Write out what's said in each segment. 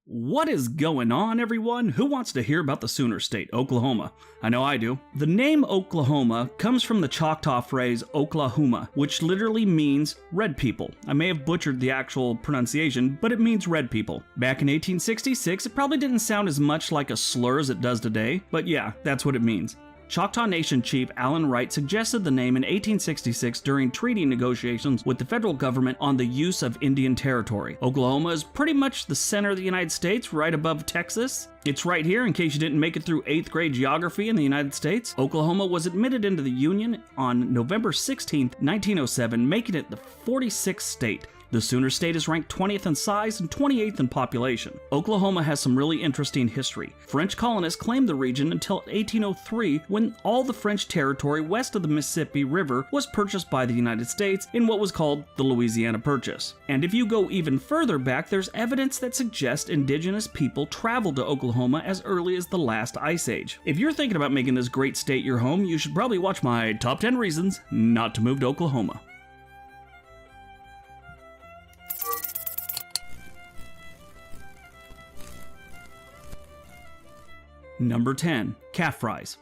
What is going on, everyone? Who wants to hear about the Sooner State, Oklahoma? I know I do. The name Oklahoma comes from the Choctaw phrase Oklahoma, which literally means red people. I may have butchered the actual pronunciation, but it means red people. Back in 1866, it probably didn't sound as much like a slur as it does today, but yeah, that's what it means. Choctaw Nation Chief Allen Wright suggested the name in 1866 during treaty negotiations with the federal government on the use of Indian territory. Oklahoma is pretty much the center of the United States, right above Texas. It's right here in case you didn't make it through 8th grade geography in the United States. Oklahoma was admitted into the Union on November 16, 1907, making it the 46th state. The Sooner State is ranked 20th in size and 28th in population. Oklahoma has some really interesting history. French colonists claimed the region until 1803, when all the French territory west of the Mississippi River was purchased by the United States in what was called the Louisiana Purchase. And if you go even further back, there's evidence that suggests indigenous people traveled to Oklahoma as early as the last ice age. If you're thinking about making this great state your home, you should probably watch my top 10 reasons not to move to Oklahoma. Number 10. Calf fries.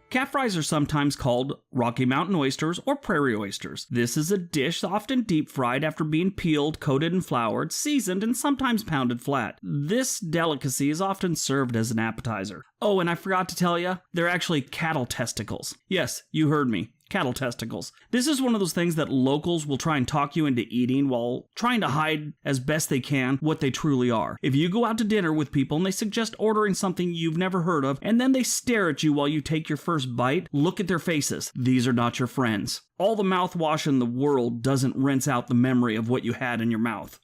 Calf fries are sometimes called Rocky Mountain oysters or prairie oysters. This is a dish often deep fried after being peeled, coated and floured, seasoned, and sometimes pounded flat. This delicacy is often served as an appetizer. Oh, and I forgot to tell you, they're actually cattle testicles. Yes, you heard me. Cattle testicles. This is one of those things that locals will try and talk you into eating while trying to hide as best they can what they truly are. If you go out to dinner with people and they suggest ordering something you've never heard of, and then they stare at you while you take your first bite, look at their faces. These are not your friends. All the mouthwash in the world doesn't rinse out the memory of what you had in your mouth.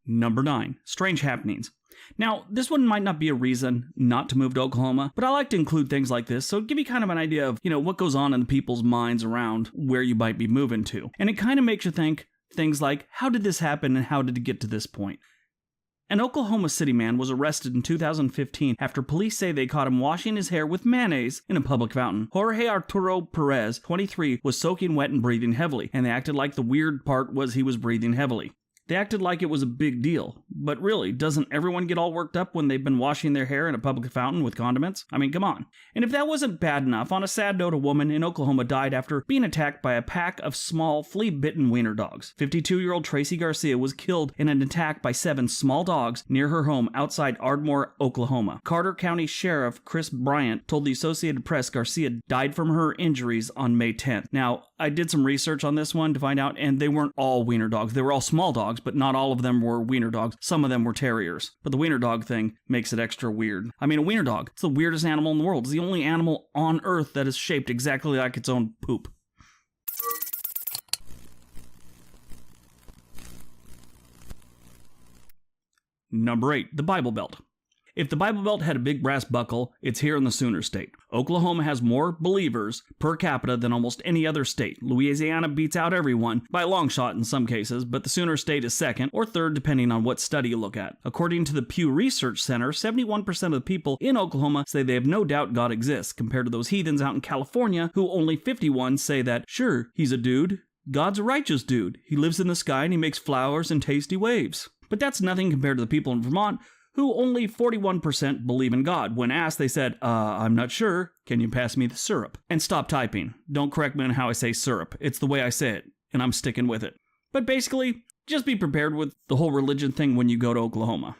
Number 9. Strange happenings. Now, this one might not be a reason not to move to Oklahoma, but I like to include things like this, so give you kind of an idea of, what goes on in the people's minds around where you might be moving to. And it kind of makes you think things like, how did this happen and how did it get to this point? An Oklahoma City man was arrested in 2015 after police say they caught him washing his hair with mayonnaise in a public fountain. Jorge Arturo Perez, 23, was soaking wet and breathing heavily, and they acted like the weird part was he was breathing heavily. They acted like it was a big deal. But really, doesn't everyone get all worked up when they've been washing their hair in a public fountain with condiments? I mean, come on. And if that wasn't bad enough, on a sad note, a woman in Oklahoma died after being attacked by a pack of small, flea-bitten wiener dogs. 52-year-old Tracy Garcia was killed in an attack by 7 small dogs near her home outside Ardmore, Oklahoma. Carter County Sheriff Chris Bryant told the Associated Press Garcia died from her injuries on May 10th. Now, I did some research on this one to find out, and they weren't all wiener dogs. They were all small dogs, but not all of them were wiener dogs. Some of them were terriers. But the wiener dog thing makes it extra weird. I mean, a wiener dog, it's the weirdest animal in the world. It's the only animal on Earth that is shaped exactly like its own poop. Number 8. The Bible Belt. If the Bible Belt had a big brass buckle, it's here in the Sooner State. Oklahoma has more believers per capita than almost any other state. Louisiana beats out everyone, by a long shot in some cases, but the Sooner State is second or third depending on what study you look at. According to the Pew Research Center, 71% of the people in Oklahoma say they have no doubt God exists, compared to those heathens out in California who only 51 say that, sure, he's a dude. God's a righteous dude. He lives in the sky and he makes flowers and tasty waves. But that's nothing compared to the people in Vermont, who only 41% believe in God. When asked, they said, I'm not sure. Can you pass me the syrup? And stop typing. Don't correct me on how I say syrup. It's the way I say it, and I'm sticking with it. But basically, just be prepared with the whole religion thing when you go to Oklahoma.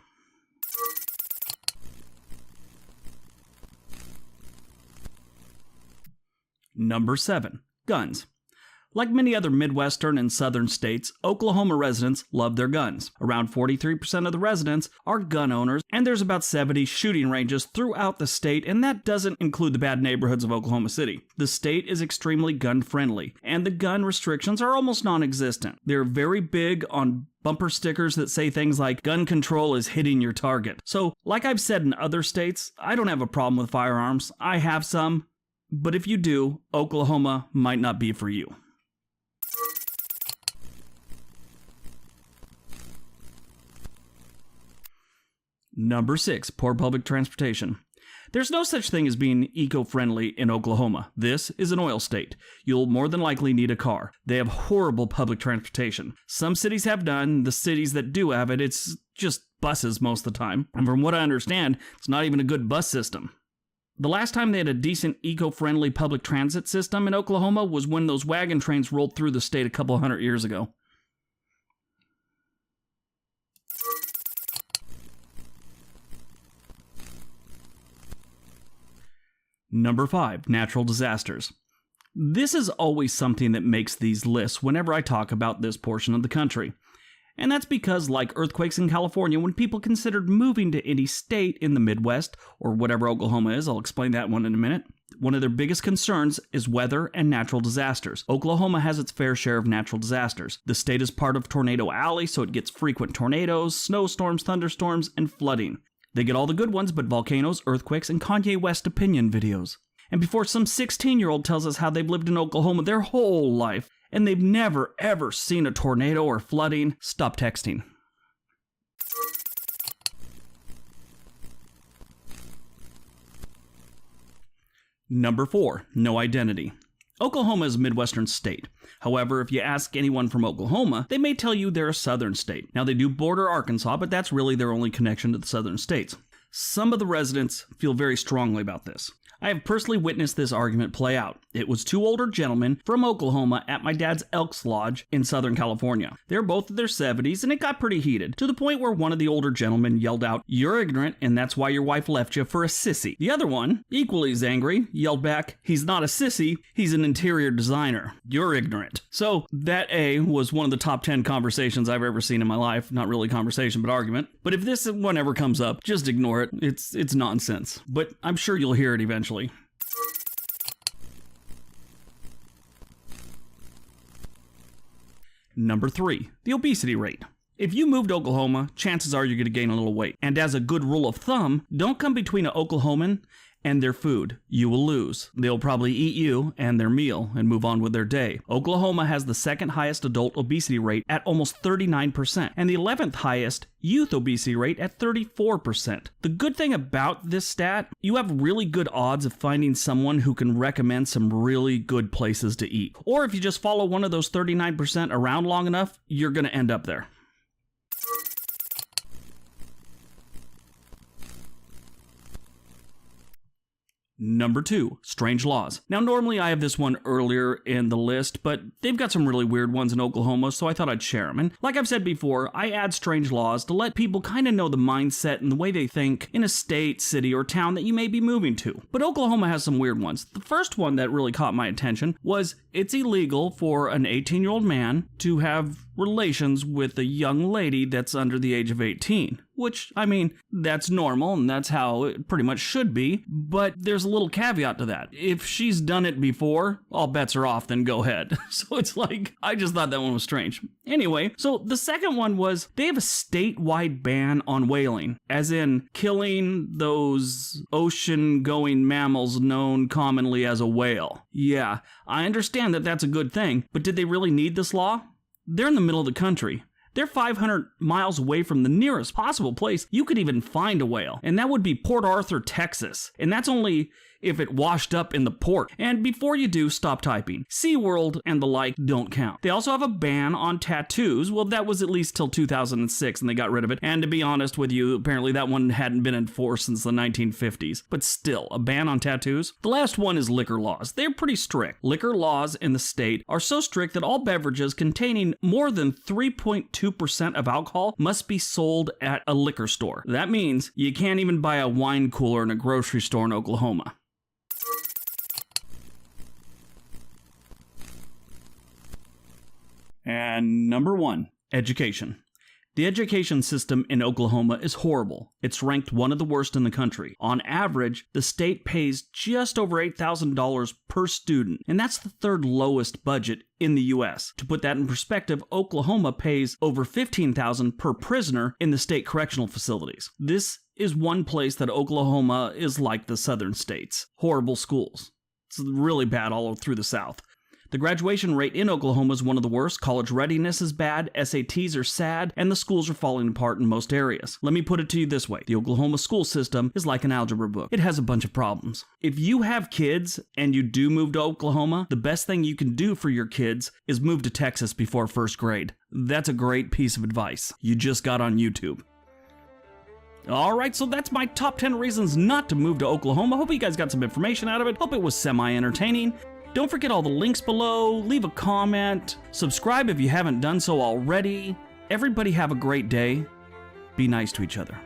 Number 7. Guns. Like many other Midwestern and Southern states, Oklahoma residents love their guns. Around 43% of the residents are gun owners, and there's about 70 shooting ranges throughout the state, and that doesn't include the bad neighborhoods of Oklahoma City. The state is extremely gun-friendly, and the gun restrictions are almost non-existent. They're very big on bumper stickers that say things like, gun control is hitting your target. So, like I've said in other states, I don't have a problem with firearms. I have some, but if you do, Oklahoma might not be for you. Number 6. Poor public transportation. There's no such thing as being eco-friendly in Oklahoma. This is an oil state. You'll more than likely need a car. They have horrible public transportation. Some cities have none. The cities that do have it, it's just buses most of the time. And from what I understand, it's not even a good bus system. The last time they had a decent eco-friendly public transit system in Oklahoma was when those wagon trains rolled through the state a couple hundred years ago. Number 5. Natural disasters. This is always something that makes these lists whenever I talk about this portion of the country. And that's because, like earthquakes in California, when people considered moving to any state in the Midwest, or whatever Oklahoma is, I'll explain that one in a minute, one of their biggest concerns is weather and natural disasters. Oklahoma has its fair share of natural disasters. The state is part of Tornado Alley, so it gets frequent tornadoes, snowstorms, thunderstorms, and flooding. They get all the good ones, but volcanoes, earthquakes, and Kanye West opinion videos. And before some 16-year-old tells us how they've lived in Oklahoma their whole life, and they've never ever seen a tornado or flooding, stop texting. Number 4. No identity. Oklahoma is a Midwestern state. However, if you ask anyone from Oklahoma, they may tell you they're a southern state. Now, they do border Arkansas, but that's really their only connection to the southern states. Some of the residents feel very strongly about this. I have personally witnessed this argument play out. It was two older gentlemen from Oklahoma at my dad's Elks Lodge in Southern California. They were both in their 70s, and it got pretty heated, to the point where one of the older gentlemen yelled out, "You're ignorant, and that's why your wife left you for a sissy." The other one, equally as angry, yelled back, "He's not a sissy, he's an interior designer. You're ignorant." So that was one of the top 10 conversations I've ever seen in my life. Not really conversation, but argument. But if this one ever comes up, just ignore it. It's nonsense. But I'm sure you'll hear it eventually. Number 3, the obesity rate. If you move to Oklahoma, chances are you're going to gain a little weight. And as a good rule of thumb, don't come between an Oklahoman and their food. You will lose. They'll probably eat you and their meal and move on with their day. Oklahoma has the second highest adult obesity rate at almost 39%, and the 11th highest youth obesity rate at 34%. The good thing about this stat, you have really good odds of finding someone who can recommend some really good places to eat. Or if you just follow one of those 39% around long enough, you're going to end up there. Number 2, strange laws. Now, normally I have this one earlier in the list, but they've got some really weird ones in Oklahoma, so I thought I'd share them. And like I've said before, I add strange laws to let people kind of know the mindset and the way they think in a state, city, or town that you may be moving to. But Oklahoma has some weird ones. The first one that really caught my attention was it's illegal for an 18-year-old man to have relations with a young lady that's under the age of 18. Which, I mean, that's normal, and that's how it pretty much should be, but there's a little caveat to that. If she's done it before, all bets are off, then go ahead. So it's like, I just thought that one was strange. Anyway, so the second one was, they have a statewide ban on whaling, as in killing those ocean-going mammals known commonly as a whale. Yeah, I understand that that's a good thing, but did they really need this law? They're in the middle of the country. They're 500 miles away from the nearest possible place you could even find a whale, and that would be Port Arthur, Texas. And that's only if it washed up in the port. And before you do, stop typing. SeaWorld and the like don't count. They also have a ban on tattoos. Well, that was at least till 2006, and they got rid of it. And to be honest with you, apparently that one hadn't been enforced since the 1950s. But still, a ban on tattoos? The last one is liquor laws. They're pretty strict. Liquor laws in the state are so strict that all beverages containing more than 3.2% of alcohol must be sold at a liquor store. That means you can't even buy a wine cooler in a grocery store in Oklahoma. And number 1, education. The education system in Oklahoma is horrible. It's ranked one of the worst in the country. On average, the state pays just over $8,000 per student, and that's the third lowest budget in the U.S. To put that in perspective, Oklahoma pays over $15,000 per prisoner in the state correctional facilities. This is one place that Oklahoma is like the southern states. Horrible schools. It's really bad all through the South. The graduation rate in Oklahoma is one of the worst, college readiness is bad, SATs are sad, and the schools are falling apart in most areas. Let me put it to you this way. The Oklahoma school system is like an algebra book. It has a bunch of problems. If you have kids and you do move to Oklahoma, the best thing you can do for your kids is move to Texas before first grade. That's a great piece of advice you just got on YouTube. Alright, so that's my top 10 reasons not to move to Oklahoma. Hope you guys got some information out of it. Hope it was semi-entertaining. Don't forget all the links below, leave a comment, subscribe if you haven't done so already. Everybody have a great day. Be nice to each other.